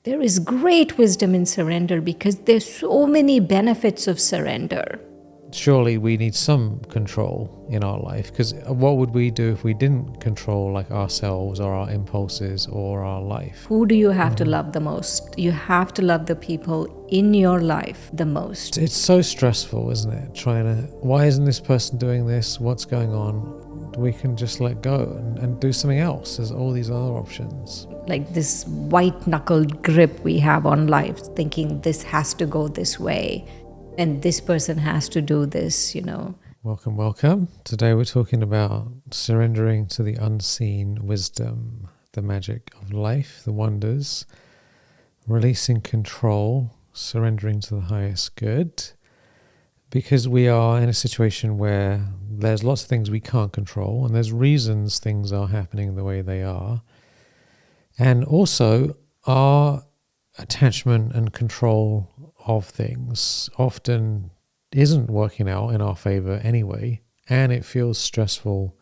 There is great wisdom in surrender because there's so many benefits of surrender. Surely we need some control in our life, because what would we do if we didn't control like ourselves or our impulses or our life? Who do you have to love the most? You have to love the people in your life the most. It's so stressful, isn't it? Why isn't this person doing this? What's going on? We can just let go and do something else. There's all these other options. Like this white-knuckled grip we have on life, thinking this has to go this way and this person has to do this, Welcome, welcome. Today we're talking about surrendering to the unseen wisdom, the magic of life, the wonders, releasing control, surrendering to the highest good. Because we are in a situation where there's lots of things we can't control, and there's reasons things are happening the way they are. And also, our attachment and control of things often isn't working out in our favor anyway, and it feels stressful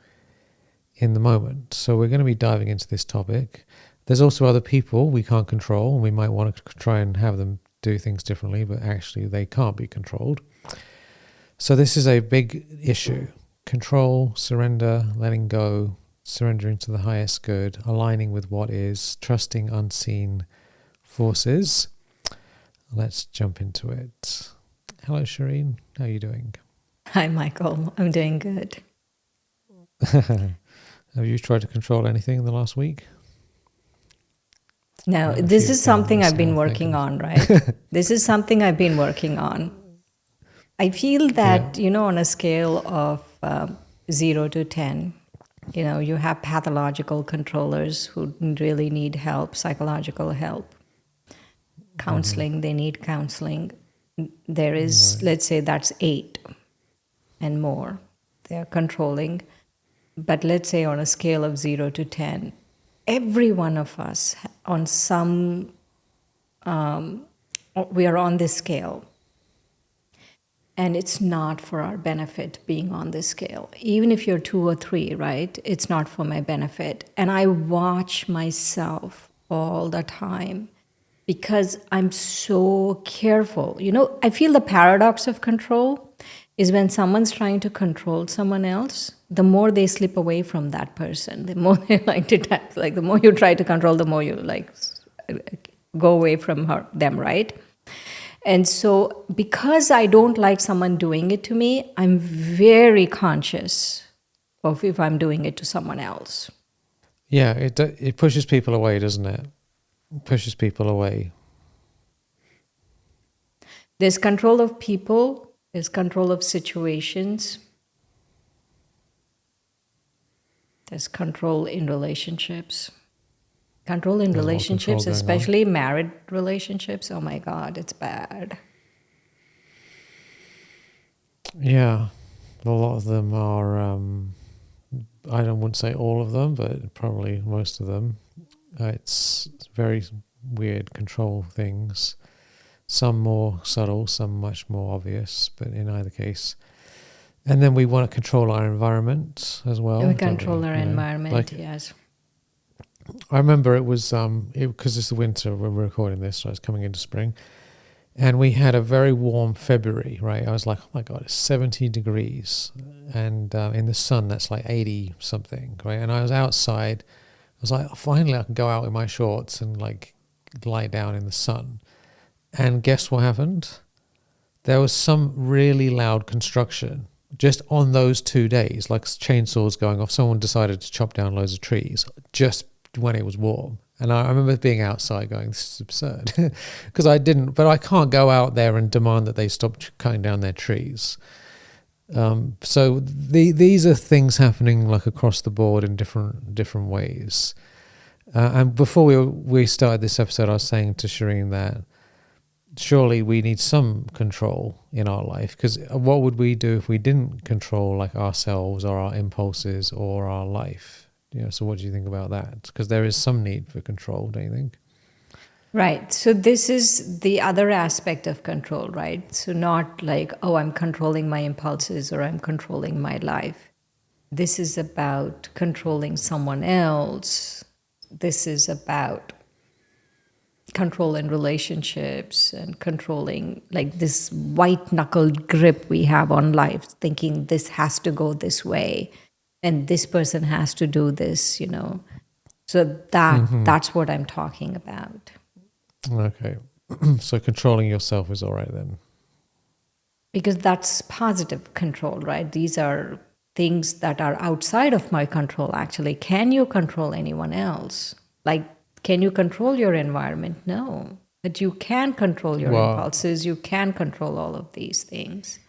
in the moment. So we're going to be diving into this topic. There's also other people we can't control, and we might want to try and have them do things differently, but actually they can't be controlled. So this is a big issue. Control, surrender, letting go, surrendering to the highest good, aligning with what is, trusting unseen forces. Let's jump into it. Hello, Shireen. How are you doing? Hi, Michael. I'm doing good. Have you tried to control anything in the last week? No, this is something I've been working on, right? This is something I've been working on. I feel that, on a scale of 0 to 10, you have pathological controllers who really need help, psychological help. Counseling, they need counseling. There is, let's say that's 8 and more. They're controlling. But let's say on a scale of 0 to 10, every one of us on some, we are on this scale. And it's not for our benefit being on this scale. Even if you're 2 or 3, right? It's not for my benefit. And I watch myself all the time because I'm so careful. I feel the paradox of control is when someone's trying to control someone else, the more they slip away from that person, the more they the more you try to control, the more you go away from them, right? And so because I don't like someone doing it to me, I'm very conscious of if I'm doing it to someone else. Yeah, it pushes people away, doesn't it? It pushes people away. There's control of people, there's control of situations, there's control in relationships. Control in relationships, especially married relationships, oh my God, it's bad. Yeah, a lot of them are, I wouldn't say all of them, but probably most of them. It's very weird control things. Some more subtle, some much more obvious, but in either case. And then we want to control our environment as well. We control our environment, yes. I remember it was, because it's the winter when we're recording this, so it's coming into spring. And we had a very warm February, right? I was like, oh my God, it's 70 degrees. And in the sun, that's like 80 something, right? And I was outside. I was like, oh, finally I can go out in my shorts and lie down in the sun. And guess what happened? There was some really loud construction just on those 2 days, like chainsaws going off. Someone decided to chop down loads of trees just when it was warm. And I remember being outside going, this is absurd. Because I can't go out there and demand that they stop cutting down their trees. So these are things happening across the board in different ways. And before we started this episode, I was saying to Shireen that surely we need some control in our life, because what would we do if we didn't control ourselves or our impulses or our life? So what do you think about that? Because there is some need for control, don't you think? Right. So this is the other aspect of control, right? So not I'm controlling my impulses or I'm controlling my life. This is about controlling someone else. This is about control in relationships and controlling like this white knuckled grip we have on life, thinking this has to go this way and this person has to do this, you know. So that's what I'm talking about. Okay. So controlling yourself is all right then. Because that's positive control, right? These are things that are outside of my control, actually. Can you control anyone else? Like, can you control your environment? No. But you can control your Well, impulses. You can control all of these things.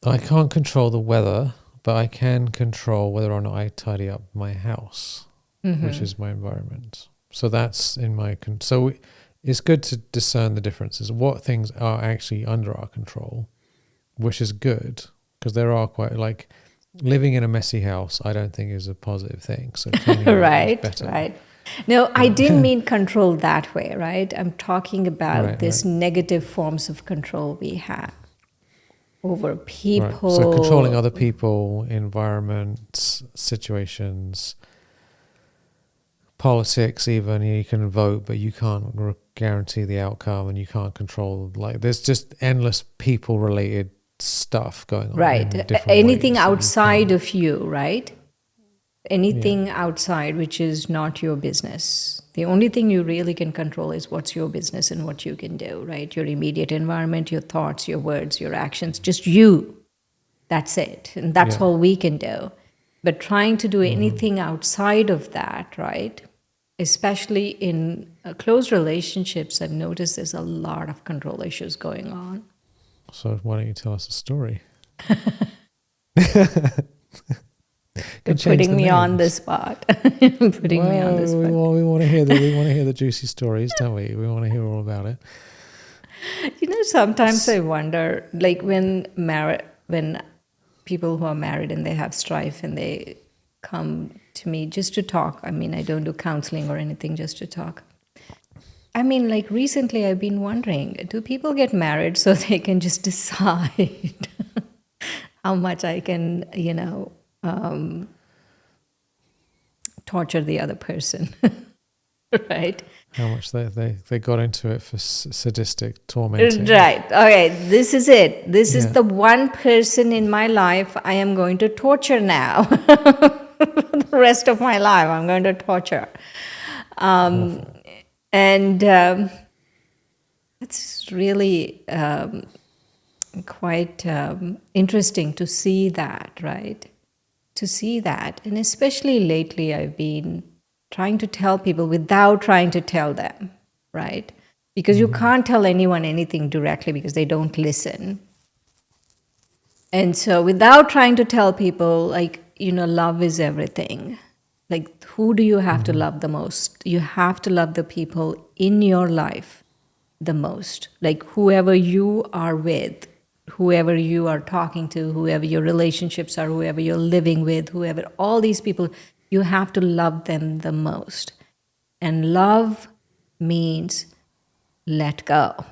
I can't control the weather, but I can control whether or not I tidy up my house, which is my environment. So that's in my so it's good to discern the differences. What things are actually under our control, which is good, because there are quite like living in a messy house. I don't think is a positive thing. So cleaning it up is better. Right. No, I didn't mean control that way, right? I'm talking about this negative forms of control we have over people. Right. So controlling other people, environments, situations, politics. Even you can vote, but you can't guarantee the outcome, and you can't control. Like there's just endless people-related stuff going on. Right. Anything outside of you, right? Anything outside which is not your business. The only thing you really can control is what's your business and what you can do, right? Your immediate environment, your thoughts, your words, your actions, just you. That's it. And that's all we can do. But trying to do anything outside of that, right? Especially in close relationships, I've noticed there's a lot of control issues going on. So why don't you tell us a story? You're putting me on the spot. We want to hear the juicy stories, don't we? We want to hear all about it. You know, sometimes I wonder, like when people who are married and they have strife and they come to me just to talk. I mean, I don't do counseling or anything, just to talk. I mean, like recently I've been wondering, do people get married so they can just decide how much I can, you know, torture the other person, right? How much they got into it for sadistic tormenting. Right. Okay, this is it. This is the one person in my life I am going to torture now. For the rest of my life, I'm going to torture. And it's really quite interesting to see that, right? To see that. And especially lately, I've been trying to tell people without trying to tell them, right? Because you can't tell anyone anything directly because they don't listen. And so without trying to tell people, like, you know, love is everything. Like, who do you have to love the most? You have to love the people in your life the most. Like, whoever you are with, whoever you are talking to, whoever your relationships are, whoever you're living with, whoever, all these people, you have to love them the most. And love means let go.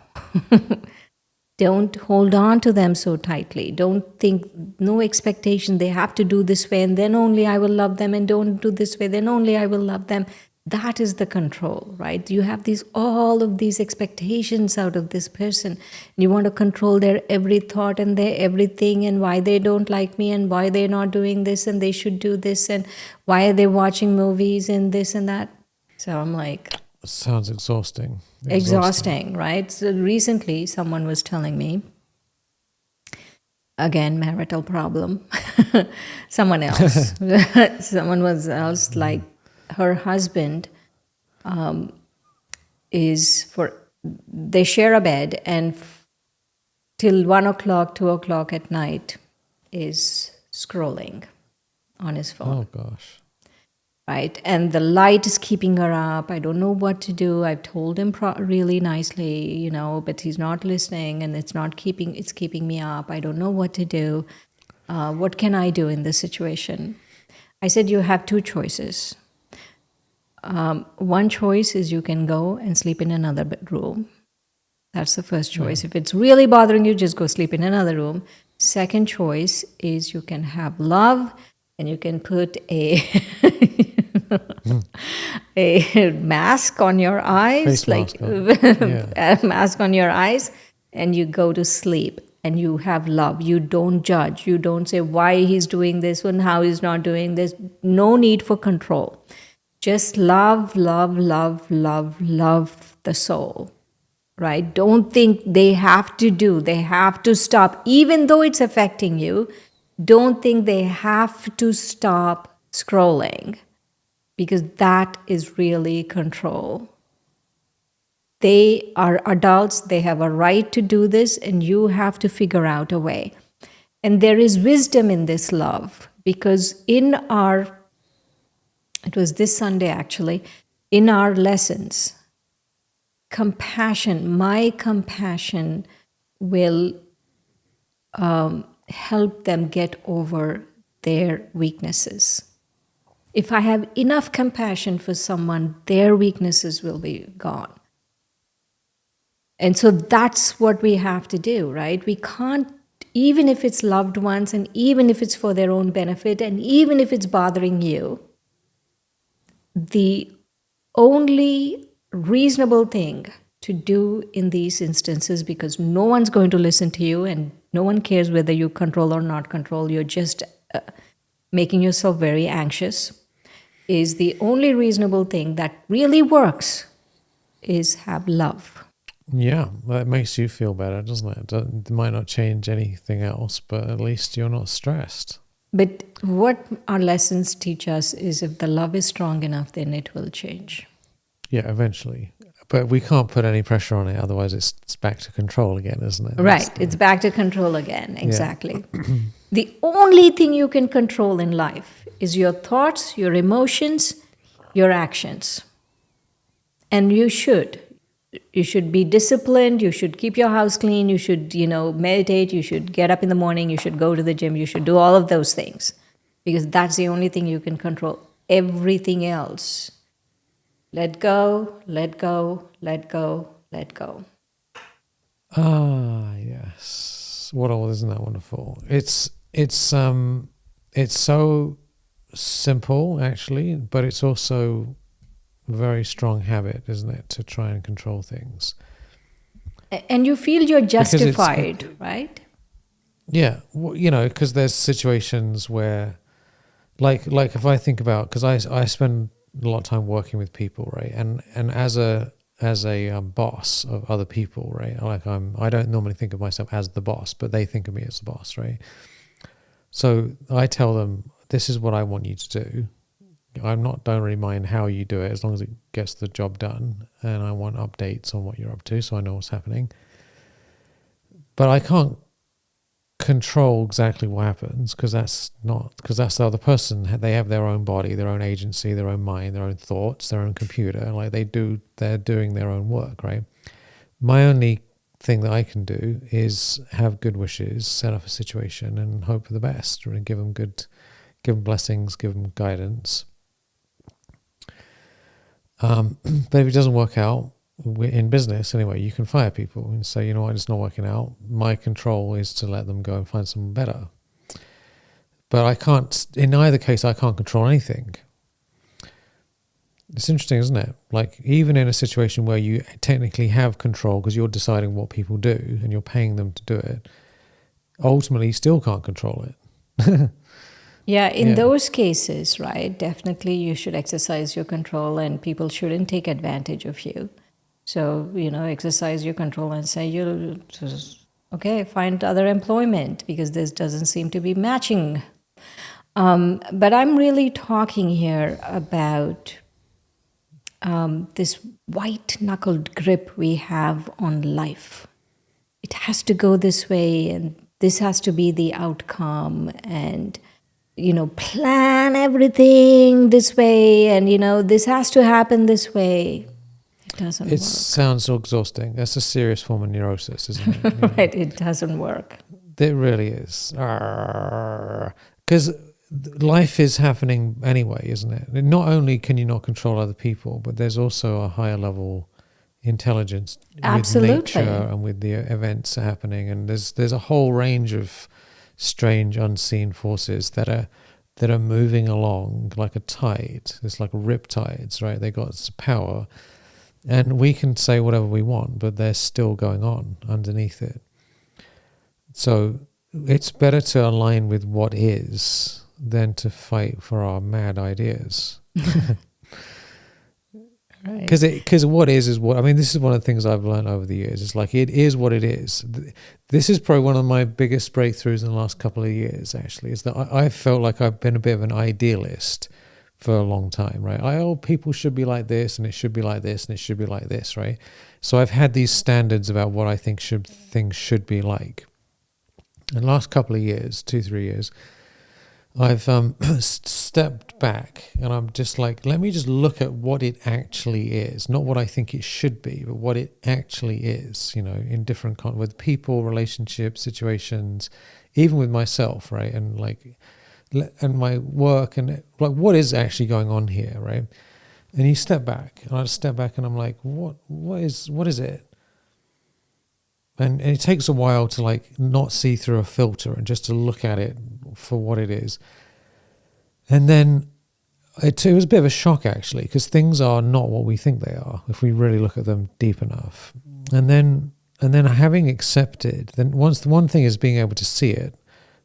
Don't hold on to them so tightly. Don't think, no expectation, they have to do this way and then only I will love them, and don't do this way, then only I will love them. That is the control, right? You have all of these expectations out of this person. You want to control their every thought and their everything, and why they don't like me, and why they're not doing this, and they should do this, and why are they watching movies and this and that. So I'm like... Sounds exhausting. Exhausting, right? So recently someone was telling me, again, marital problem, someone else, like her husband they share a bed, and till 1 o'clock, 2 o'clock at night is scrolling on his phone. Oh gosh. Right? And the light is keeping her up. I don't know what to do. I've told him really nicely, you know, but he's not listening, and it's keeping me up. I don't know what to do. What can I do in this situation? I said, you have two choices. One choice is you can go and sleep in another bedroom. That's the first choice. If it's really bothering you, just go sleep in another room. Second choice is you can have love, and you can put a a mask on your eyes, Face like mask on. Yeah. a mask on your eyes, and you go to sleep and you have love. You don't judge. You don't say why he's doing this and how he's not doing this. No need for control. Just love, love, love, love, love the soul, right? Don't think they have to do, they have to stop, even though it's affecting you. Don't think they have to stop scrolling, because that is really control. They are adults, they have a right to do this, and you have to figure out a way. And there is wisdom in this love, because it was this Sunday actually, in our lessons, my compassion will help them get over their weaknesses. If I have enough compassion for someone, their weaknesses will be gone. And so that's what we have to do, right? We can't, even if it's loved ones and even if it's for their own benefit and even if it's bothering you, the only reasonable thing to do in these instances, because no one's going to listen to you and no one cares whether you control or not control, you're just making yourself very anxious, is the only reasonable thing that really works is have love. Yeah, that makes you feel better, doesn't it? It might not change anything else, but at least you're not stressed. But what our lessons teach us is if the love is strong enough, then it will change. Yeah, eventually. But we can't put any pressure on it, otherwise it's back to control again, isn't it? Right, it's back to control again, exactly. The only thing you can control in life is your thoughts, your emotions, your actions. And you should be disciplined, you should keep your house clean, you should, meditate, you should get up in the morning, you should go to the gym, you should do all of those things, because that's the only thing you can control. Everything else, let go, let go, let go, let go. Ah, yes. Isn't that wonderful? It's so simple actually, but it's also a very strong habit, isn't it, to try and control things. And you feel you're justified, right? Yeah, because there's situations where, like if I think about, because I spend a lot of time working with people, right, and as a boss of other people, right, like I don't normally think of myself as the boss, but they think of me as the boss, right? So I tell them, this is what I want you to do. Don't really mind how you do it as long as it gets the job done, and I want updates on what you're up to so I know what's happening. But I can't control exactly what happens, because that's the other person. They have their own body, their own agency, their own mind, their own thoughts, their own computer. Like they're doing their own work, right? My only thing that I can do is have good wishes, set up a situation, and hope for the best, and give them blessings, give them guidance. But if it doesn't work out, in business anyway, you can fire people and say, you know what, it's not working out. My control is to let them go and find someone better. But I can't, in either case, I can't control anything. It's interesting, isn't it? Like, even in a situation where you technically have control because you're deciding what people do and you're paying them to do it, ultimately you still can't control it. Yeah, in those cases, right, definitely you should exercise your control and people shouldn't take advantage of you. So, exercise your control and say, find other employment because this doesn't seem to be matching. But I'm really talking here about this white-knuckled grip we have on life. It has to go this way and this has to be the outcome, and plan everything this way, and this has to happen this way. It doesn't work. It sounds so exhausting. That's a serious form of neurosis, isn't it? Right, it doesn't work. It really is. Because life is happening anyway, isn't it? Not only can you not control other people, but there's also a higher level intelligence with nature and with the events happening, and there's a whole range of strange unseen forces that that are moving along like a tide. It's like rip tides, right? They got power, and we can say whatever we want, but they're still going on underneath it. So it's better to align with what is than to fight for our mad ideas. Right. Because what is what, I mean, this is one of the things I've learned over the years. It's like, it is what it is. This is probably one of my biggest breakthroughs in the last couple of years, actually, is that I felt like I've been a bit of an idealist for a long time, right? People should be like this, and it should be like this, and it should be like this, right? So I've had these standards about what I think things should be like. In the last couple of years, 2-3 years, I've stepped back, and I'm just like, let me just look at what it actually is, not what I think it should be, but what it actually is, in different with people, relationships, situations, even with myself, right? And and my work, and like, what is actually going on here, right? And you step back, and I step back, and I'm like, what is it? And it takes a while to like not see through a filter and just to look at it for what it is. And then it was a bit of a shock, actually, because things are not what we think they are if we really look at them deep enough. And then having accepted, then once the one thing is being able to see it,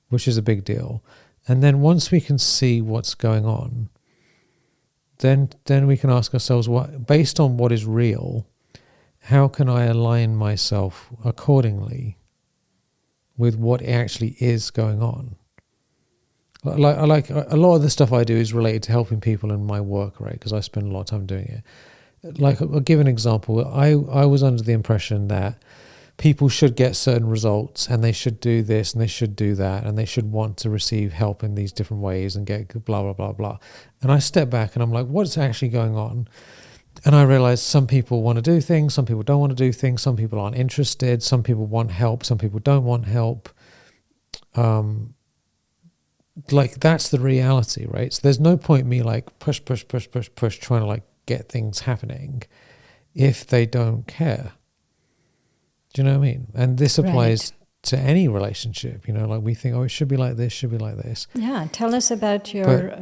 which is a big deal. And then once we can see what's going on, then we can ask ourselves, what, based on what is real, how can I align myself accordingly with what actually is going on? Like a lot of the stuff I do is related to helping people in my work, right? Because I spend a lot of time doing it. Like, I'll give an example. I was under the impression that people should get certain results, and they should do this, and they should do that, and they should want to receive help in these different ways and get blah, blah, blah, blah. And I step back, and I'm like, what's actually going on? And I realized some people want to do things, some people don't want to do things, some people aren't interested, some people want help, some people don't want help. Like, that's the reality, right? So there's no point me like push, trying to like get things happening if they don't care. Do you know what I mean? And this applies to any relationship, like we think, it should be like this, should be like this. Yeah, tell us about your...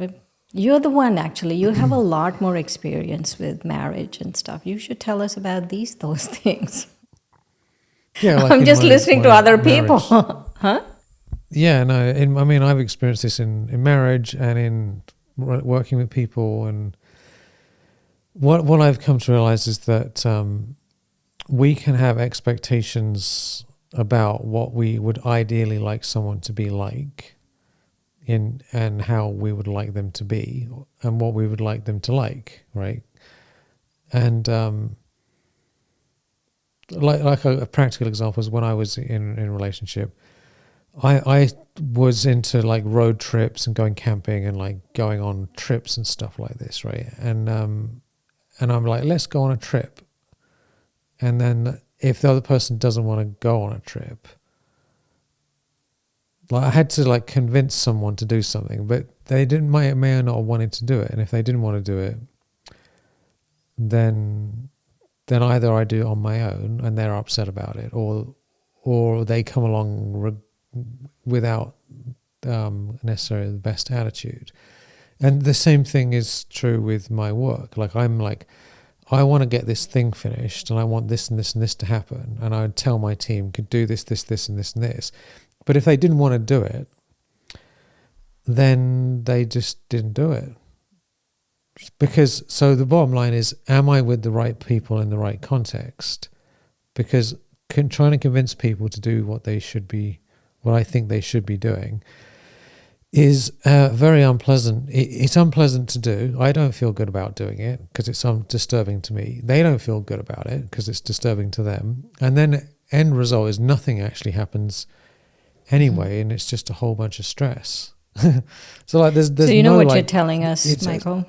you're the one, actually. You have a lot more experience with marriage and stuff. You should tell us about those things. Yeah, like I'm just listening to other people. Huh? Yeah, no. I've experienced this in marriage and in working with people, and what I've come to realize is that we can have expectations about what we would ideally like someone to be like, and how we would like them to be, and what we would like them to like, right? And like a practical example is when I was in a relationship, I was into like road trips and going camping and like going on trips and stuff like this, right? And I'm like, let's go on a trip. And then if the other person doesn't want to go on a trip, like, I had to like convince someone to do something, but they may or not have wanted to do it. And if they didn't want to do it, then either I do it on my own and they're upset about it, or they come along without necessarily the best attitude. And the same thing is true with my work. Like, I'm like, I want to get this thing finished, and I want this and this and this to happen. And I would tell my team, could do this, this, this, and this, and this. But if they didn't want to do it, then they just didn't do it. So the bottom line is, am I with the right people in the right context? Because trying to convince people to do what I think they should be doing, is very unpleasant. It's unpleasant to do. I don't feel good about doing it because it's disturbing to me. They don't feel good about it because it's disturbing to them. And then end result is nothing actually happens anyway, and it's just a whole bunch of stress. So like, there's so you know no, what like, you're telling us, Michael?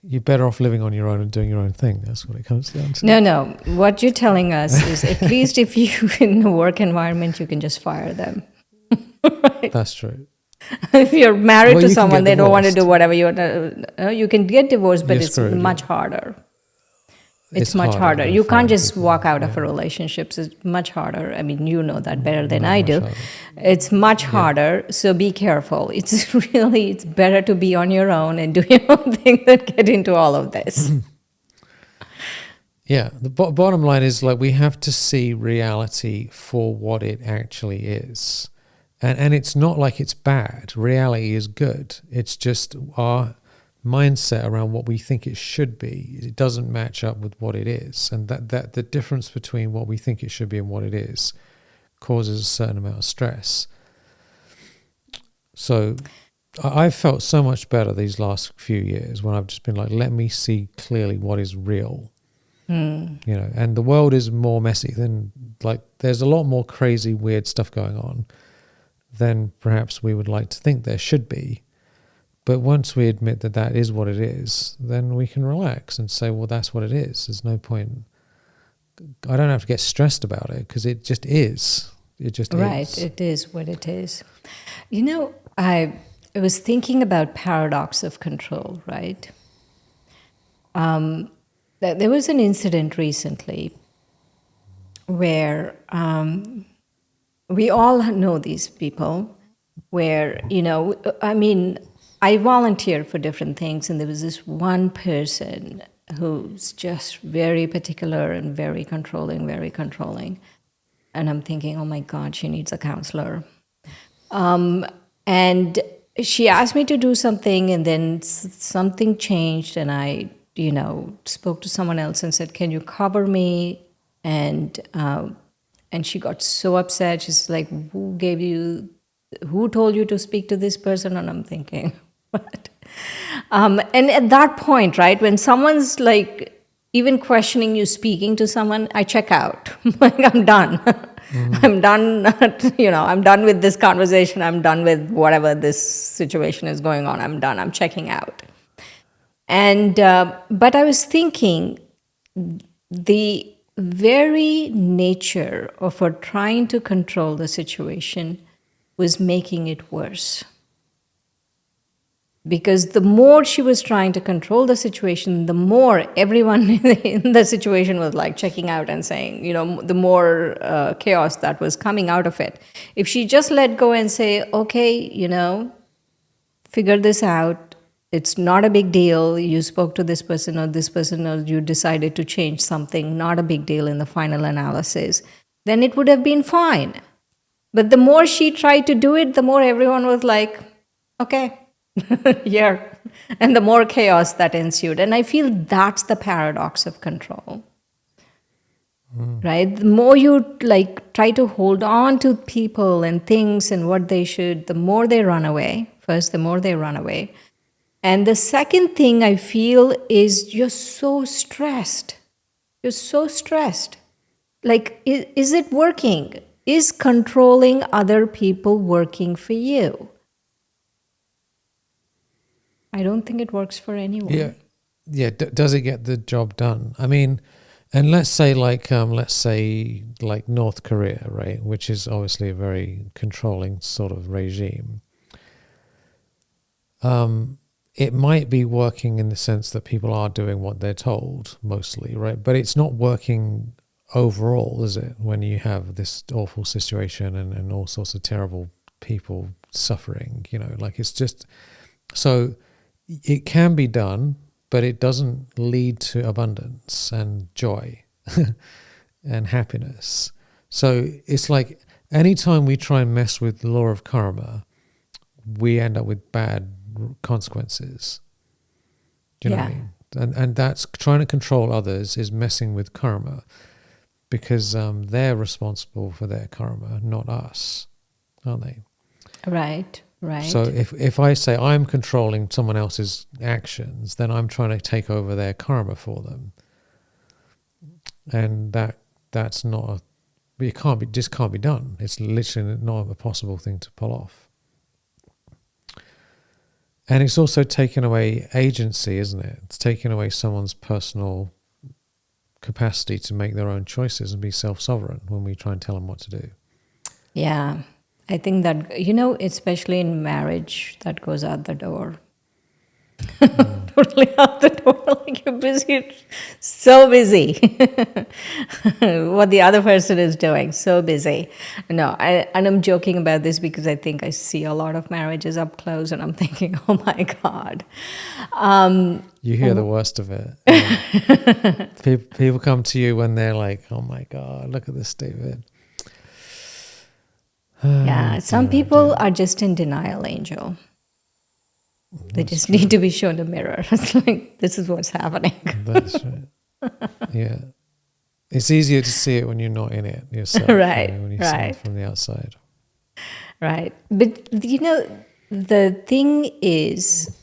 You're better off living on your own and doing your own thing. That's what it comes down to. No. What you're telling us is, at least if you in the work environment, you can just fire them. Right? That's true. If you're married to someone, they don't want to divorced. do whatever you can get divorced, but it's screwed, much harder. It's much harder. than You can't firing just people. walk out of a Yeah. relationship. It's much harder. I mean, you know that better than Much I do. harder. It's much harder. So be careful. It's better to be on your own and do your own thing than get into all of this. Yeah, the bottom line is like we have to see reality for what it actually is. And it's not like it's bad. Reality is good. It's just our mindset around what we think it should be. It doesn't match up with what it is. And that the difference between what we think it should be and what it is causes a certain amount of stress. So I've felt so much better these last few years when I've just been like, let me see clearly what is real. You know, and the world is more messy than, like, there's a lot more crazy, weird stuff going on than perhaps we would like to think there should be. But once we admit that that is what it is, then we can relax and say, well, that's what it is. There's no point. I don't have to get stressed about it because it just is. It just Right. is. It is what it is. You know, I was thinking about paradox of control, right? There was an incident recently where we all know these people where, I mean, I volunteer for different things, and there was this one person who's just very particular and very controlling, very controlling. And I'm thinking, oh my God, she needs a counselor. And she asked me to do something, and then something changed, and I, spoke to someone else and said, "Can you cover me?" And she got so upset. She's like, "Who told you to speak to this person?" And I'm thinking, what? And at that point, right, when someone's like even questioning you speaking to someone, I check out. Like, I'm done. I'm done. I'm done with this conversation. I'm done with whatever this situation is going on. I'm done. I'm checking out. And but I was thinking, the very nature of her trying to control the situation was making it worse. Because the more she was trying to control the situation, the more everyone in the situation was like checking out and saying, the more chaos that was coming out of it. If she just let go and say, okay, figure this out, it's not a big deal, you spoke to this person, or you decided to change something, not a big deal in the final analysis, then it would have been fine. But the more she tried to do it, the more everyone was like, okay, yeah. And the more chaos that ensued. And I feel that's the paradox of control. Right? The more you try to hold on to people and things and what they should, the more they run away. First, the more they run away. And the second thing I feel is you're so stressed. You're so stressed. Like, is it working? Is controlling other people working for you? I don't think it works for anyone. Yeah. Does it get the job done? I mean, and let's say like North Korea, right, which is obviously a very controlling sort of regime. It might be working in the sense that people are doing what they're told mostly, right? But it's not working overall, is it? When you have this awful situation and all sorts of terrible people suffering, it's just, so it can be done, but it doesn't lead to abundance and joy and happiness. So it's like anytime we try and mess with the law of karma, we end up with bad consequences. Do you know what I mean? And that's trying to control others is messing with karma, because they're responsible for their karma, not us, aren't they? Right. So if I say I'm controlling someone else's actions, then I'm trying to take over their karma for them, and that's not it can't be done. It's literally not a possible thing to pull off. And it's also taken away agency, isn't it? It's taken away someone's personal capacity to make their own choices and be self-sovereign when we try and tell them what to do. Yeah. I think that, especially in marriage, that goes out the door. totally out the door. Like you're busy, so busy. What the other person is doing, so busy. No, and I'm joking about this because I think I see a lot of marriages up close, and I'm thinking, oh my God. You hear the worst of it. Yeah. People come to you when they're like, "Oh my God, look at this, David." Yeah, some dear, oh people dear. are just in denial, Angel. They That's just true. need to be shown a mirror. It's like, this is what's happening. That's right. Yeah. It's easier to see it when you're not in it yourself, Right, when you see it right, from the outside. right. But, the thing is,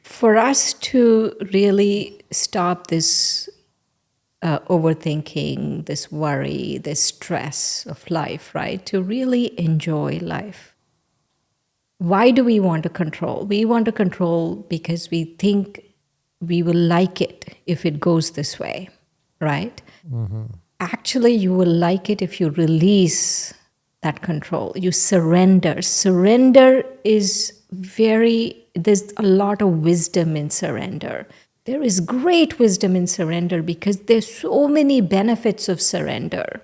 for us to really stop this overthinking, this worry, this stress of life, right? To really enjoy life. Why do we want to control? We want to control because we think we will like it if it goes this way, right? Actually, you will like it if you release that control. You surrender. Surrender is there's a lot of wisdom in surrender. There is great wisdom in surrender because there's so many benefits of surrender.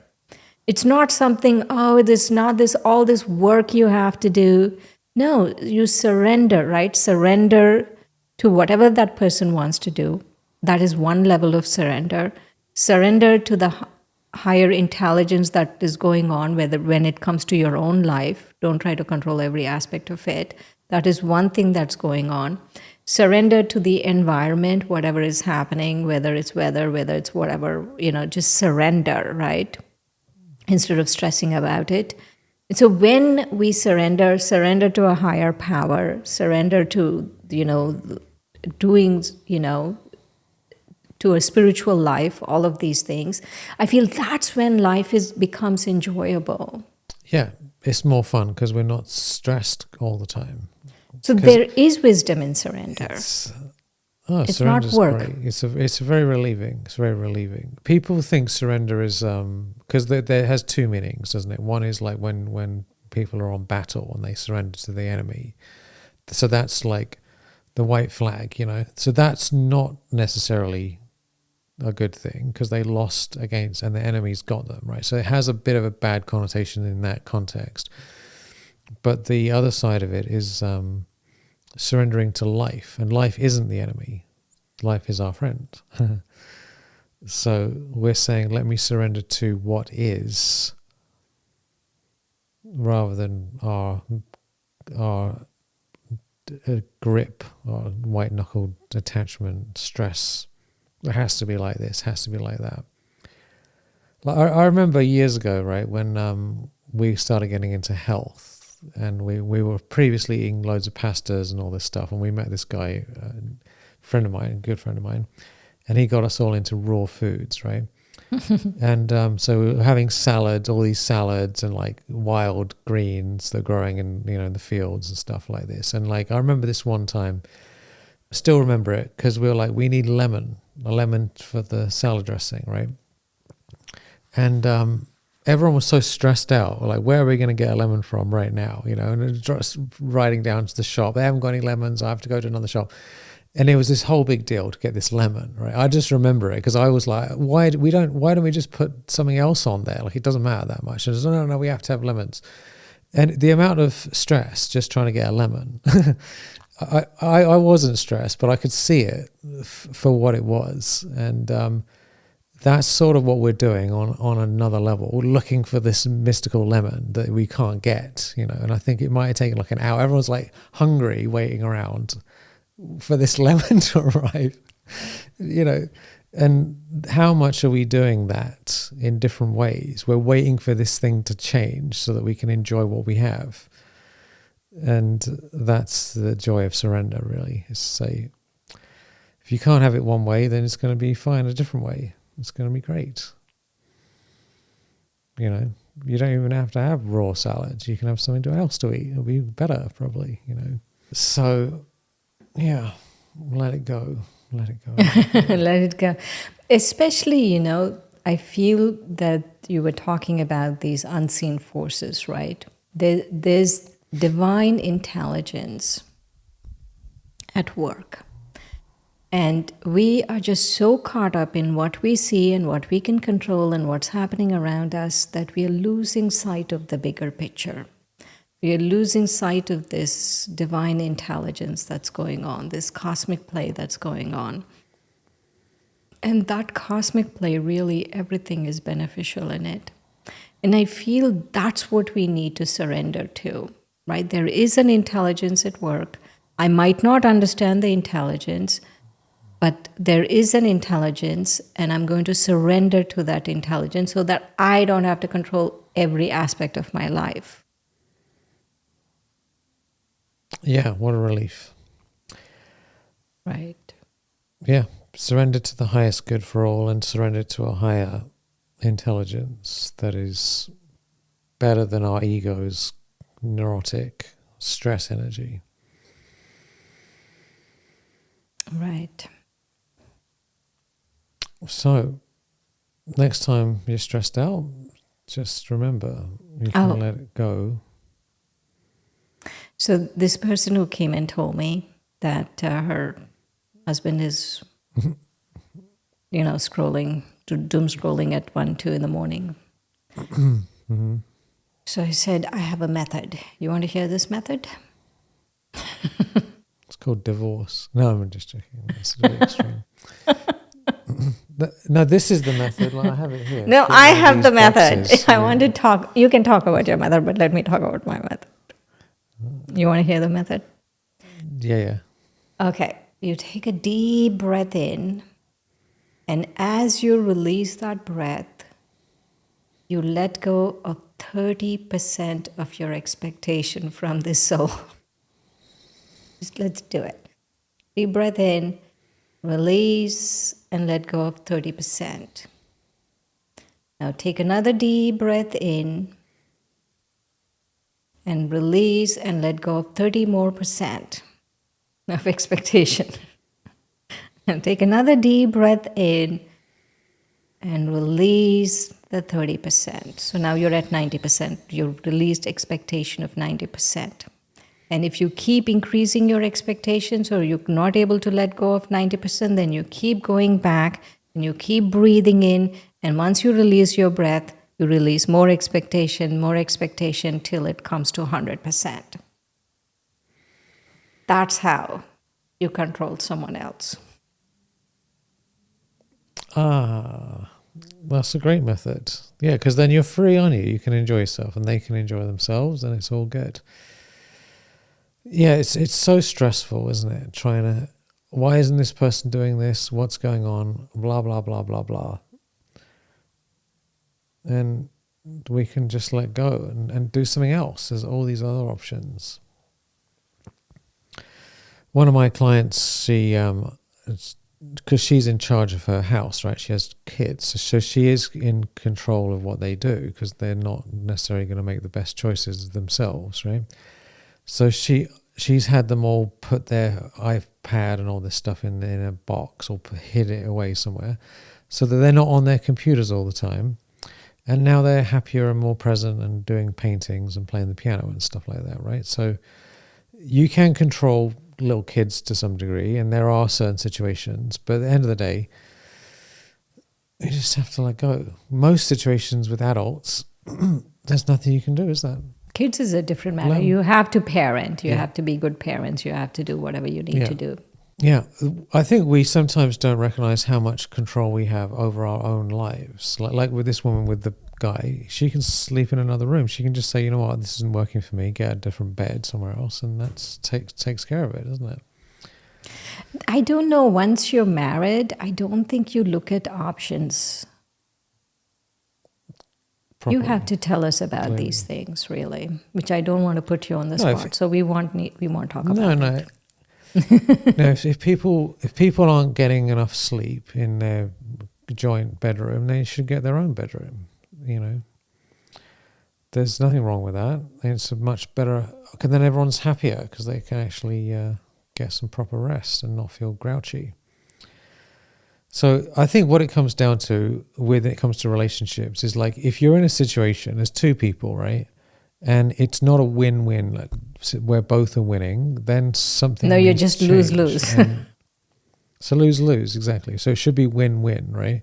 It's not something, oh, there's not this, all this work you have to do. No, you surrender, right? Surrender to whatever that person wants to do. That is one level of surrender. Surrender to the higher intelligence that is going on, whether when it comes to your own life. Don't try to control every aspect of it. That is one thing that's going on. Surrender to the environment, whatever is happening, whether it's weather, whether it's whatever, just surrender, right? Instead of stressing about it. And so when we surrender to a higher power, surrender to, doing, to a spiritual life, all of these things, I feel that's when life becomes enjoyable. Yeah, it's more fun because we're not stressed all the time. So 'Cause there is wisdom in surrender. it's It's not surrender's work. great. It's very relieving. It's very relieving. People think surrender is because there has two meanings, doesn't it? One is like when people are on battle and they surrender to the enemy. So that's like the white flag, So that's not necessarily a good thing because they lost against and the enemy's got them, right? So it has a bit of a bad connotation in that context. But the other side of it is surrendering to life, and life isn't the enemy. Life is our friend. So we're saying, let me surrender to what is, rather than our grip, our white-knuckled attachment, stress. It has to be like this, has to be like that. Like I remember years ago, right, when we started getting into health, and we were previously eating loads of pastas and all this stuff, and we met this guy, friend of mine, a good friend of mine, and he got us all into raw foods, right? And so we were having salads, all these salads, and like wild greens that are growing in in the fields and stuff like this. And like I remember this one time, I still remember it because we were like, we need a lemon for the salad dressing, right? And everyone was so stressed out. We're like, where are we going to get a lemon from right now? And just riding down to the shop. They haven't got any lemons. I have to go to another shop. And it was this whole big deal to get this lemon, right? I just remember it because I was like, why don't we just put something else on there? Like, it doesn't matter that much. And I was, no, we have to have lemons. And the amount of stress just trying to get a lemon, I wasn't stressed, but I could see it for what it was. And that's sort of what we're doing on another level. We're looking for this mystical lemon that we can't get, and I think it might have taken like an hour. Everyone's like hungry, waiting around for this lemon to arrive, and how much are we doing that in different ways? We're waiting for this thing to change so that we can enjoy what we have. And that's the joy of surrender, really, is to say, if you can't have it one way, then it's going to be fine a different way. It's going to be great. You don't even have to have raw salads. You can have something else to eat. It'll be better, probably, So, yeah, let it go. Let it go. Let it go. Especially, I feel that you were talking about these unseen forces, right? There's divine intelligence at work. And we are just so caught up in what we see and what we can control and what's happening around us that we are losing sight of the bigger picture. We are losing sight of this divine intelligence that's going on, this cosmic play that's going on. And that cosmic play, really, everything is beneficial in it. And I feel that's what we need to surrender to, right? There is an intelligence at work. I might not understand the intelligence, but there is an intelligence, and I'm going to surrender to that intelligence so that I don't have to control every aspect of my life. Yeah, what a relief. Right. Yeah, surrender to the highest good for all and surrender to a higher intelligence that is better than our ego's neurotic stress energy. Right. So, next time you're stressed out, just remember you can let it go. So this person who came and told me that her husband is, scrolling, doom scrolling at 1, 2 in the morning. Mm-hmm. So I said, I have a method. You want to hear this method? It's called divorce. No, I'm just joking. That's really extreme. No, this is the method. Like, I have it here. No, I have the method. I want to talk. You can talk about your method, but let me talk about my method. You want to hear the method? Yeah. Okay. You take a deep breath in, and as you release that breath, you let go of 30% of your expectation from this soul. Just let's do it. Deep breath in, release, and let go of 30%. Now take another deep breath in and release and let go of 30% more of expectation. Now take another deep breath in and release the 30%. So now you're at 90%. You've released expectation of 90%. And if you keep increasing your expectations or you're not able to let go of 90%, then you keep going back and you keep breathing in. And once you release your breath, you release more expectation till it comes to 100%. That's how you control someone else. That's a great method. Yeah, because then you're free, aren't you? You can enjoy yourself and they can enjoy themselves and it's all good. Yeah, it's so stressful, isn't it? Why isn't this person doing this? What's going on? Blah, blah, blah, blah, blah. And we can just let go and do something else. There's all these other options. One of my clients, she, because she's in charge of her house, right? She has kids. So she is in control of what they do because they're not necessarily going to make the best choices themselves, right? So she's had them all put their iPad and all this stuff in a box or hid it away somewhere so that they're not on their computers all the time. And now they're happier and more present and doing paintings and playing the piano and stuff like that, right? So you can control little kids to some degree, and there are certain situations, but at the end of the day, you just have to let go. Most situations with adults, there's nothing you can do, is that? Kids is a different matter. You have to parent. You have to be good parents. You have to do whatever you need to do. Yeah, I think we sometimes don't recognize how much control we have over our own lives. Like with this woman with the guy, she can sleep in another room. She can just say, you know what, this isn't working for me, get a different bed somewhere else, and that takes care of it, doesn't it? I don't know. Once you're married, I don't think you look at options. Properly. You have to tell us about these things, really, which I don't want to put you on the spot. So we won't talk about it. No. No, if people aren't getting enough sleep in their joint bedroom, they should get their own bedroom. You know, there's nothing wrong with that. It's a much better, because then everyone's happier because they can actually get some proper rest and not feel grouchy. So I think what it comes down to when it comes to relationships is like if you're in a situation, there's two people, right? and it's not a win-win, like, where both are winning, then something No, you needs to just change. lose-lose. And so lose-lose, exactly. So it should be win-win, right?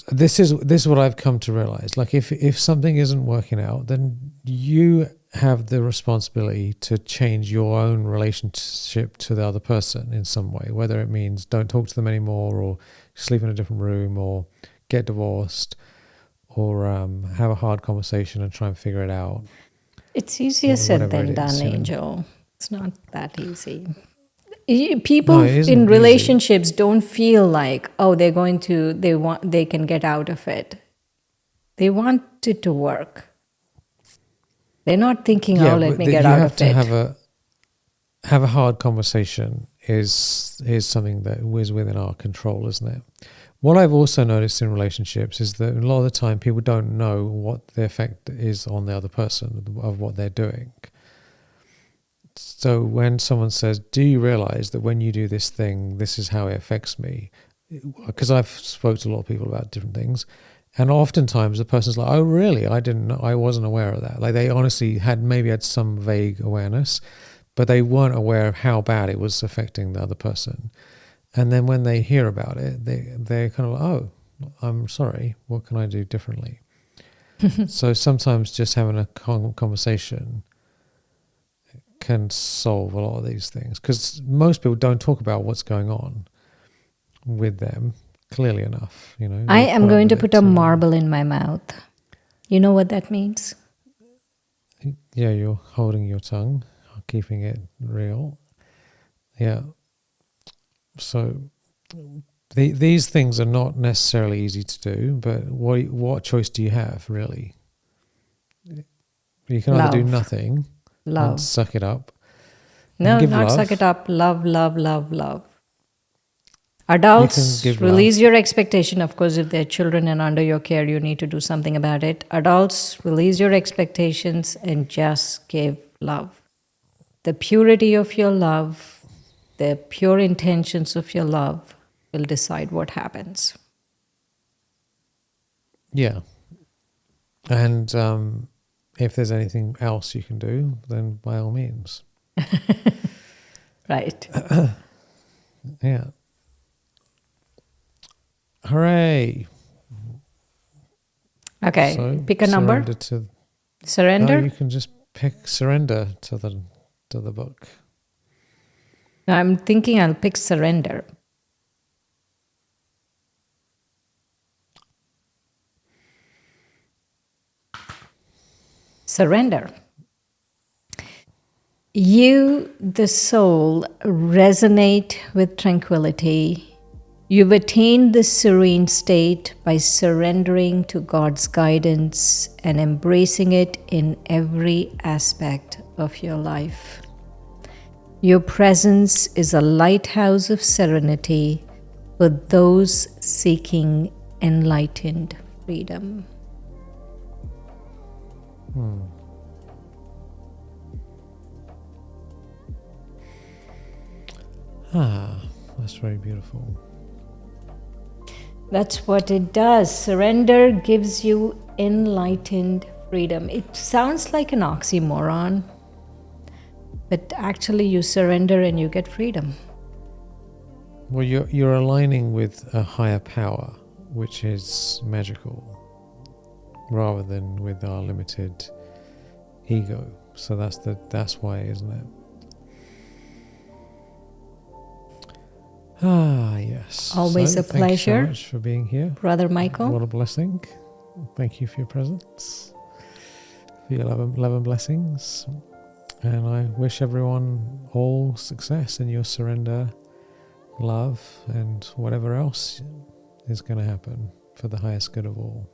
This is what I've come to realize. Like, if something isn't working out, then you have the responsibility to change your own relationship to the other person in some way, whether it means don't talk to them anymore, or sleep in a different room, or get divorced, or have a hard conversation and try and figure it out. It's easier said Whatever it than done, is, you know. Angel. It's not that easy. No, People it in isn't easy. relationships don't feel like, oh, they can get out of it. They want it to work. They're not thinking, oh, Yeah, let but me that get you out have of to it. have a hard conversation is something that is within our control, isn't it? What I've also noticed in relationships is that a lot of the time people don't know what the effect is on the other person of what they're doing. So when someone says, do you realize that when you do this thing, this is how it affects me? Because I've spoke to a lot of people about different things, and oftentimes the person's like, oh really, I wasn't aware of that. Like, they honestly had some vague awareness, but they weren't aware of how bad it was affecting the other person. And then when they hear about it, they're kind of like, oh, I'm sorry, what can I do differently? So sometimes just having a conversation can solve a lot of these things, because most people don't talk about what's going on with them clearly enough. You know, I they am put up going to with put it. a marble in my mouth. You know what that means? Yeah, you're holding your tongue, keeping it real. Yeah. So these things are not necessarily easy to do, but what choice do you have, really? You can either do Love. nothing and Love. suck it up and No, give not suck it love. up. Love, love, love, love. You can Adults, give release love. your expectation. Of course, if they're children and under your care, you need to do something about it. Adults, release your expectations and just give love. The purity of your love, the pure intentions of your love will decide what happens. Yeah. And if there's anything else you can do, then by all means. Right. Yeah. Hooray. Okay. So Pick a number. surrender to... No, Surrender. you can just pick surrender to the book. I'm thinking I'll pick surrender. Surrender. You, the soul, resonate with tranquility. You've attained this serene state by surrendering to God's guidance and embracing it in every aspect of your life. Your presence is a lighthouse of serenity for those seeking enlightened freedom. That's very beautiful. That's what it does. Surrender gives you enlightened freedom. It sounds like an oxymoron, but actually you surrender and you get freedom. Well, you're aligning with a higher power, which is magical, rather than with our limited ego. So that's why, isn't it? Yes. Always a Thank you pleasure. so much for being here. Brother Michael. What a blessing. Thank you for your presence, for your love and blessings. And I wish everyone all success in your surrender, love, and whatever else is going to happen for the highest good of all.